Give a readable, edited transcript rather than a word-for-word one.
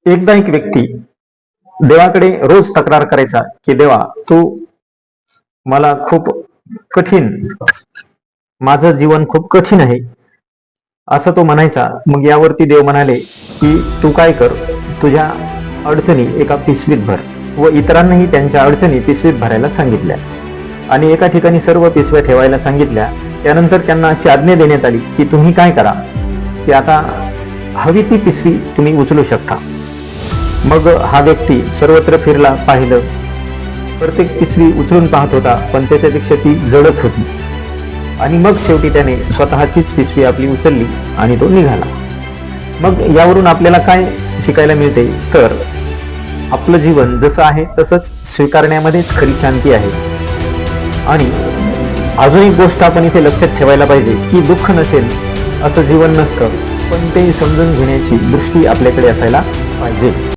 एकदा एक व्यक्ती देवाकडे रोज तक्रार करायचा की देवा, तू मला खूप कठीण माझं जीवन खूप कठीण आहे असं तो म्हणायचा. मग यावरती देव म्हणाले की तू काय कर, तुझ्या अडचणी एका पिशवीत भर. व इतरांनाही त्यांच्या अडचणी पिशवीत भरायला सांगितल्या आणि एका ठिकाणी सर्व पिशव्या ठेवायला सांगितल्या. त्यानंतर त्यांना अशी आज्ञा देण्यात आली की तुम्ही काय करा की आता हवी ती पिशवी तुम्ही उचलू शकता. मग हा व्यक्ती सर्वत्र फिरला, पाहिलं, प्रत्येक पिशवी उचलून पाहत होता, पण त्याच्यापेक्षा ती जडच होती. आणि मग शेवटी त्याने स्वतःचीच पिशवी आपली उचलली आणि तो निघाला. मग यावरून आपल्याला काय शिकायला मिळते, तर आपलं जीवन जसं आहे तसंच स्वीकारण्यामध्येच खरी शांती आहे. आणि अजून एक गोष्ट आपण इथे लक्षात ठेवायला पाहिजे की दुःख नसेल असं जीवन नसतं, पण ते समजून घेण्याची दृष्टी आपल्याकडे असायला पाहिजे.